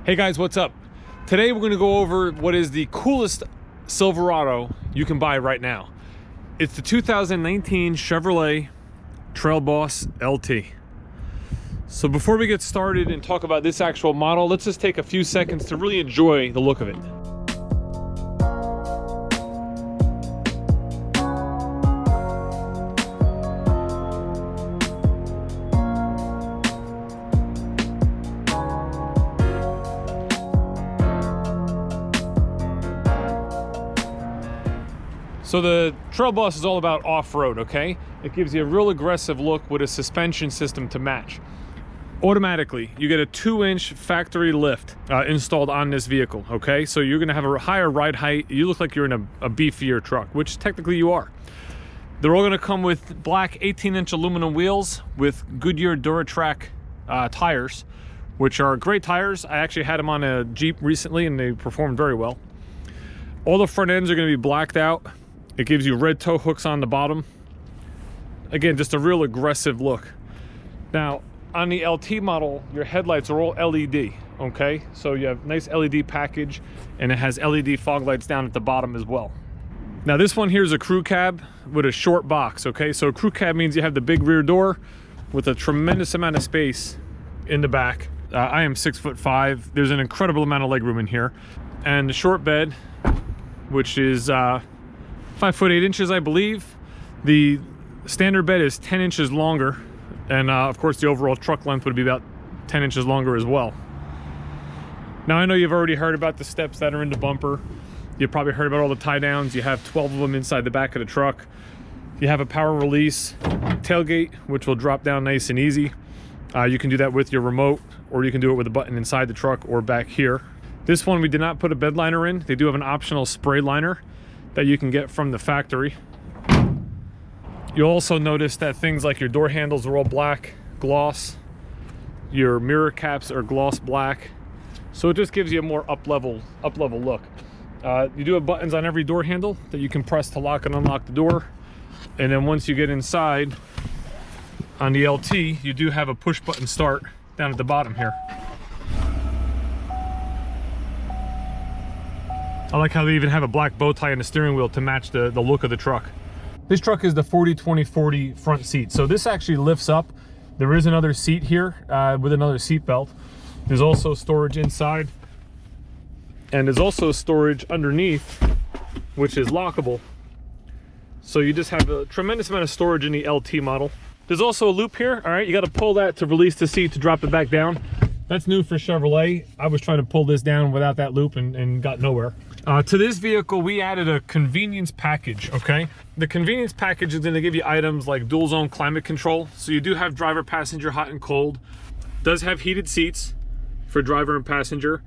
Hey guys, what's up? Today we're going to go over what is the coolest Silverado you can buy right now. It's the 2019 Chevrolet Trail Boss LT. So before we get started and talk about this actual model, let's just take a few seconds to really enjoy the look of it. So the Trail Boss is all about off-road, okay? It gives you a real aggressive look with a suspension system to match. Automatically, you get a 2-inch factory lift installed on this vehicle, okay? So you're gonna have a higher ride height. You look like you're in a beefier truck, which technically you are. They're all gonna come with black 18-inch aluminum wheels with Goodyear Duratrack tires, which are great tires. I actually had them on a Jeep recently and they performed very well. All the front ends are gonna be blacked out. It gives you red tow hooks on the bottom. Again, just a real aggressive look. Now, on the LT model, your headlights are all LED, okay? So you have nice LED package, and it has LED fog lights down at the bottom as well. Now, this one here is a crew cab with a short box, okay? So a crew cab means you have the big rear door with a tremendous amount of space in the back. I am 6'5". There's an incredible amount of legroom in here. And the short bed, which is 5'8", I believe. The standard bed is 10 inches longer, and of course the overall truck length would be about 10 inches longer as well. Now I know you've already heard about the steps that are in the bumper. You've probably heard about all the tie downs. You have 12 of them inside the back of the truck. You have a power release tailgate, which will drop down nice and easy. You can do that with your remote, or you can do it with a button inside the truck or back here. This one we did not put a bed liner in. They do have an optional spray liner that you can get from the factory. You'll also notice that things like your door handles are all black gloss. Your mirror caps are gloss black. So it just gives you a more up-level look. You do have buttons on every door handle that you can press to lock and unlock the door. And then once you get inside, on the LT, you do have a push button start down at the bottom here. I like how they even have a black bow tie on the steering wheel to match the look of the truck. This truck is the 40-20-40 front seat. So this actually lifts up. There is another seat here with another seat belt. There's also storage inside. And there's also storage underneath, which is lockable. So you just have a tremendous amount of storage in the LT model. There's also a loop here. All right, you got to pull that to release the seat to drop it back down. That's new for Chevrolet. I was trying to pull this down without that loop and got nowhere. To this vehicle, we added a convenience package, okay? The convenience package is gonna give you items like dual zone climate control. So you do have driver, passenger, hot and cold. Does have heated seats for driver and passenger.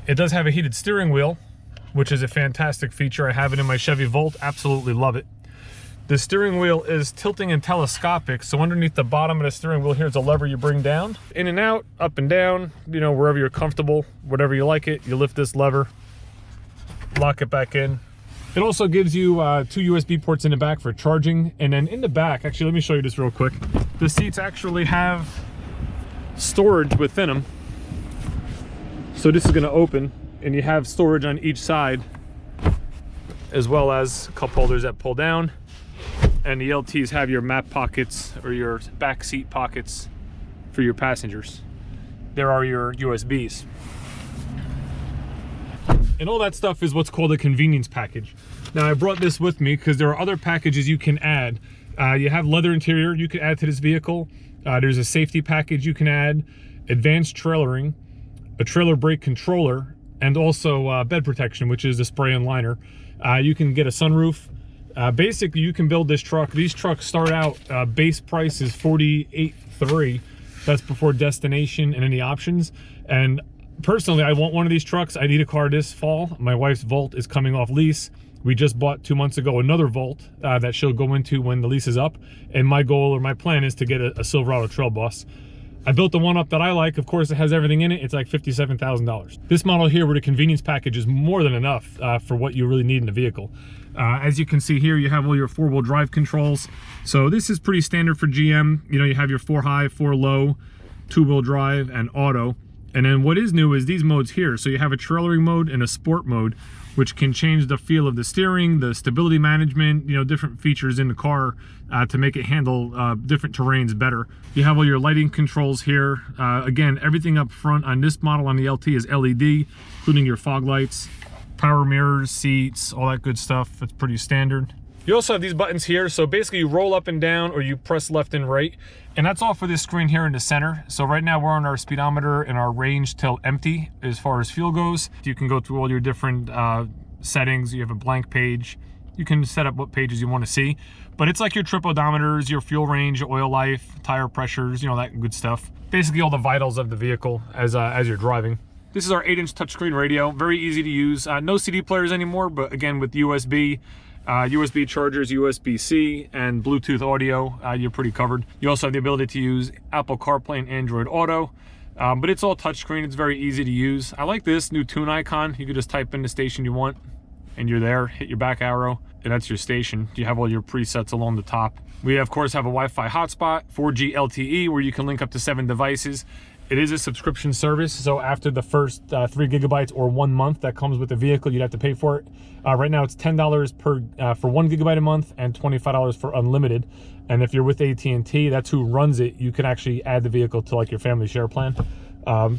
It does have a heated steering wheel, which is a fantastic feature. I have it in my Chevy Volt, absolutely love it. The steering wheel is tilting and telescopic, so underneath the bottom of the steering wheel, here's a lever you bring down. In and out, up and down, you know, wherever you're comfortable, whatever you like it, you lift this lever, lock it back in. It also gives you 2 USB ports in the back for charging, and then in the back, actually, let me show you this real quick. The seats actually have storage within them. So this is gonna open, and you have storage on each side, as well as cup holders that pull down. And the LTs have your map pockets or your back seat pockets for your passengers. There are your USBs. And all that stuff is what's called a convenience package. Now I brought this with me because there are other packages you can add. You have leather interior you can add to this vehicle. There's a safety package you can add, advanced trailering, a trailer brake controller, and also bed protection, which is the spray and liner. You can get a sunroof. Basically, you can build this truck. These trucks start out, base price is $48,300. That's before destination and any options. And personally, I want one of these trucks. I need a car this fall. My wife's Volt is coming off lease. We just bought 2 months ago another Volt that she'll go into when the lease is up. And my goal or my plan is to get a Silverado Trail Boss. I built the one up that I like. Of course, it has everything in it. It's like $57,000. This model here with a convenience package is more than enough for what you really need in a vehicle. As you can see here, you have all your 4-wheel drive controls. So this is pretty standard for GM. You know, you have your 4 high, 4 low, 2-wheel drive, and auto. And then what is new is these modes here. So you have a trailering mode and a sport mode, which can change the feel of the steering, the stability management, you know, different features in the car to make it handle different terrains better. You have all your lighting controls here. Again, everything up front on this model on the LT is LED, including your fog lights, power mirrors, seats, all that good stuff. It's pretty standard. You also have these buttons here. So basically you roll up and down or you press left and right. And that's all for this screen here in the center. So right now we're on our speedometer and our range till empty as far as fuel goes. You can go through all your different settings. You have a blank page. You can set up what pages you want to see. But it's like your trip odometers, your fuel range, oil life, tire pressures, you know, that good stuff. Basically all the vitals of the vehicle as you're driving. This is our 8-inch touchscreen radio. Very easy to use. No CD players anymore, but again with USB. USB chargers, USB-C, and Bluetooth audio, you're pretty covered. You also have the ability to use Apple CarPlay and Android Auto, but it's all touchscreen. It's very easy to use. I like this new tune icon. You can just type in the station you want, and you're there. Hit your back arrow, and that's your station. You have all your presets along the top. We, of course, have a Wi-Fi hotspot, 4G LTE, where you can link up to 7 devices. It is a subscription service, so after the first 3 gigabytes or 1 month that comes with the vehicle, you'd have to pay for it. Right now it's $10 for 1 gigabyte a month and $25 for unlimited. And if you're with AT&T, that's who runs it. You can actually add the vehicle to like your family share plan.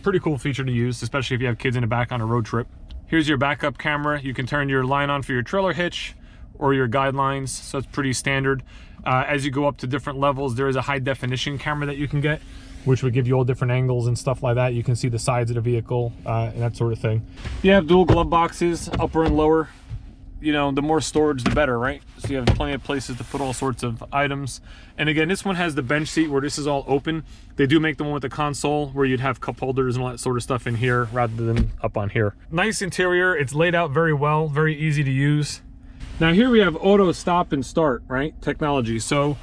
Pretty cool feature to use, especially if you have kids in the back on a road trip. Here's your backup camera. You can turn your line on for your trailer hitch or your guidelines, so it's pretty standard. As you go up to different levels, there is a high definition camera that you can get, which would give you all different angles and stuff like that. You can see the sides of the vehicle and that sort of thing. You have dual glove boxes, upper and lower. You know, the more storage, the better, right? So you have plenty of places to put all sorts of items. And again, this one has the bench seat where this is all open. They do make the one with the console where you'd have cup holders and all that sort of stuff in here rather than up on here. Nice interior. It's laid out very well, very easy to use. Now here we have auto stop and start, right? Technology. So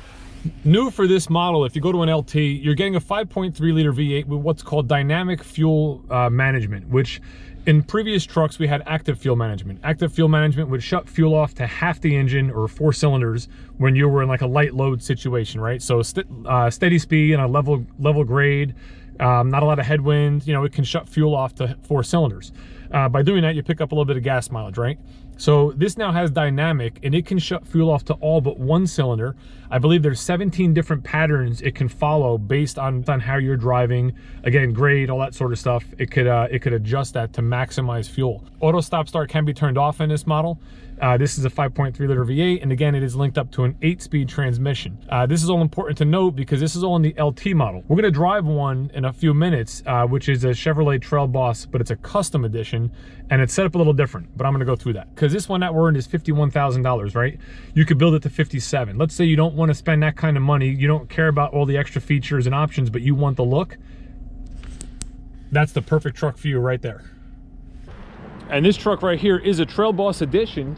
new for this model, if you go to an LT, you're getting a 5.3 liter V8 with what's called dynamic fuel management, which in previous trucks we had active fuel management. Active fuel management would shut fuel off to half the engine or 4 cylinders when you were in like a light load situation, right? So steady speed and a level grade, not a lot of headwind, you know, it can shut fuel off to 4 cylinders. By doing that, you pick up a little bit of gas mileage, right? So this now has dynamic and it can shut fuel off to all but 1 cylinder. I believe there's 17 different patterns it can follow based on how you're driving. Again, grade, all that sort of stuff. It could adjust that to maximize fuel. Auto stop start can be turned off in this model. This is a 5.3 liter V8, and again, it is linked up to an 8-speed transmission. This is all important to note because this is all in the LT model. We're gonna drive one in a few minutes, which is a Chevrolet Trail Boss, but it's a custom edition, and it's set up a little different, but I'm gonna go through that. Because this one that we're in is $51,000, right? You could build it to 57. Let's say you don't wanna spend that kind of money, you don't care about all the extra features and options, but you want the look. That's the perfect truck for you right there. And this truck right here is a Trail Boss edition,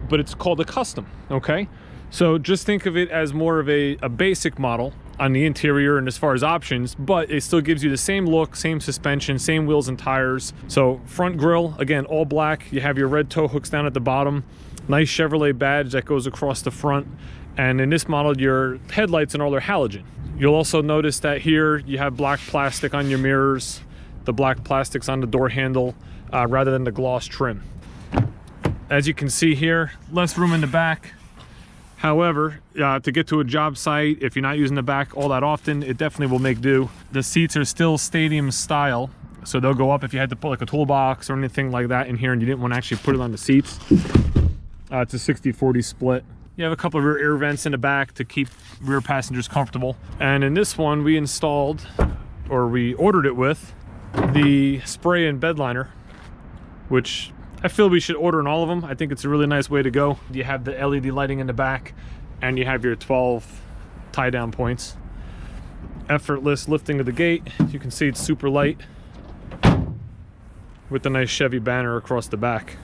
but it's called a custom, okay? So just think of it as more of a basic model on the interior and as far as options, but it still gives you the same look, same suspension, same wheels and tires. So front grille, again, all black. You have your red tow hooks down at the bottom. Nice Chevrolet badge that goes across the front. And in this model, your headlights and all are halogen. You'll also notice that here you have black plastic on your mirrors, the black plastics on the door handle, rather than the gloss trim. As you can see here, less room in the back. However, to get to a job site, if you're not using the back all that often, it definitely will make do. The seats are still stadium style, so they'll go up if you had to put like a toolbox or anything like that in here and you didn't want to actually put it on the seats. It's a 60-40 split. You have a couple of rear air vents in the back to keep rear passengers comfortable. And in this one, we installed, or we ordered it with, the spray and bed liner, which I feel we should order in all of them. I think it's a really nice way to go. You have the LED lighting in the back and you have your 12 tie down points. Effortless lifting of the gate. You can see it's super light with the nice Chevy banner across the back.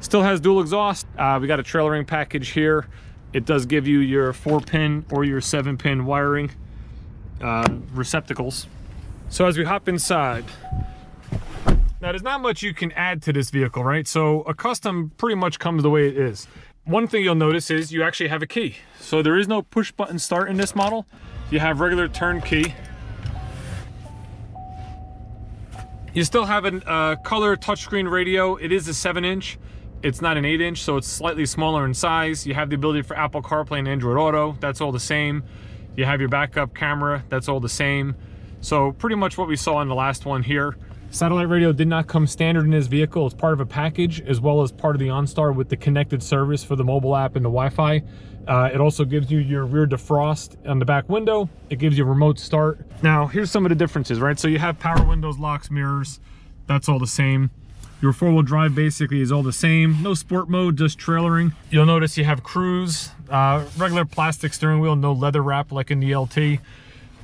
Still has dual exhaust. We got a trailering package here. It does give you your 4-pin or your 7-pin wiring receptacles. So as we hop inside, now there's not much you can add to this vehicle, right? So a custom pretty much comes the way it is. One thing you'll notice is you actually have a key. So there is no push button start in this model. You have regular turn key. You still have a color touchscreen radio. It is a 7-inch. It's not an 8-inch, so it's slightly smaller in size. You have the ability for Apple CarPlay and Android Auto. That's all the same. You have your backup camera. That's all the same. So pretty much what we saw in the last one here. Satellite radio did not come standard in this vehicle. It's part of a package, as well as part of the OnStar with the connected service for the mobile app and the Wi-Fi. It also gives you your rear defrost on the back window. It gives you a remote start. Now, here's some of the differences, right? So you have power windows, locks, mirrors. That's all the same. Your 4-wheel drive basically is all the same. No sport mode, just trailering. You'll notice you have cruise, regular plastic steering wheel, no leather wrap like in the LT.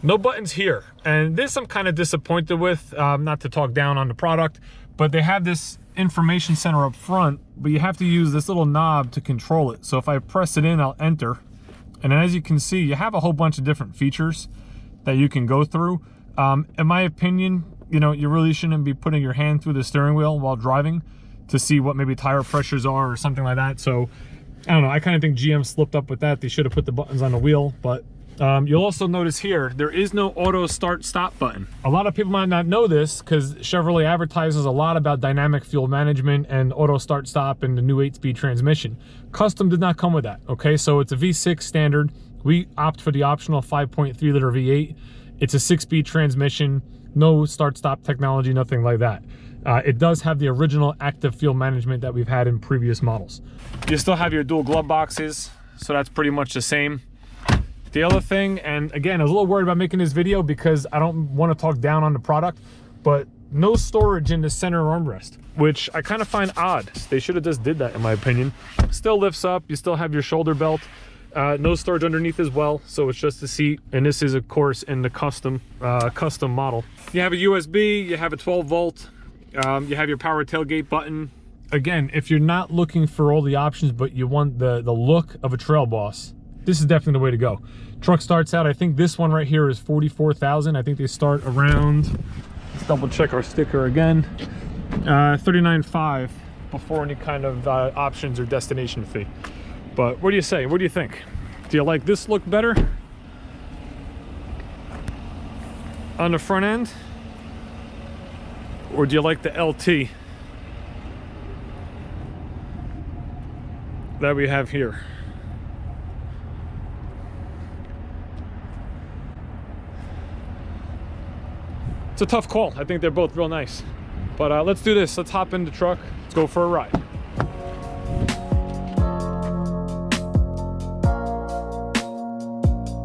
No buttons here, and this I'm kind of disappointed with, not to talk down on the product, but they have this information center up front, but you have to use this little knob to control it. So if I press it in, I'll enter. And as you can see, you have a whole bunch of different features that you can go through. In my opinion, you know, you really shouldn't be putting your hand through the steering wheel while driving to see what maybe tire pressures are or something like that. So I don't know, I kind of think GM slipped up with that. They should have put the buttons on the wheel, but you'll also notice here, there is no auto start stop button. A lot of people might not know this because Chevrolet advertises a lot about dynamic fuel management and auto start stop and the new 8-speed transmission. Custom did not come with that, okay? So it's a V6 standard. We opt for the optional 5.3 liter V8. It's a 6-speed transmission, no start stop technology, nothing like that. It does have the original active fuel management that we've had in previous models. You still have your dual glove boxes, so that's pretty much the same. The other thing, and again, I was a little worried about making this video because I don't want to talk down on the product, but no storage in the center armrest, which I kind of find odd. They should have just did that, in my opinion. Still lifts up, you still have your shoulder belt. No storage underneath as well, so it's just a seat, and this is of course in the custom model. You have a USB, you have a 12 volt, you have your power tailgate button. Again, if you're not looking for all the options but you want the look of a Trail Boss, this is definitely the way to go. Truck starts out, I think this one right here is $44,000. I think they start around, let's double check our sticker again, $39,500 before any kind of options or destination fee. But what do you say? What do you think? Do you like this look better on the front end? Or do you like the LT that we have here? It's a tough call. I think they're both real nice. But let's do this. Let's hop in the truck. Let's go for a ride.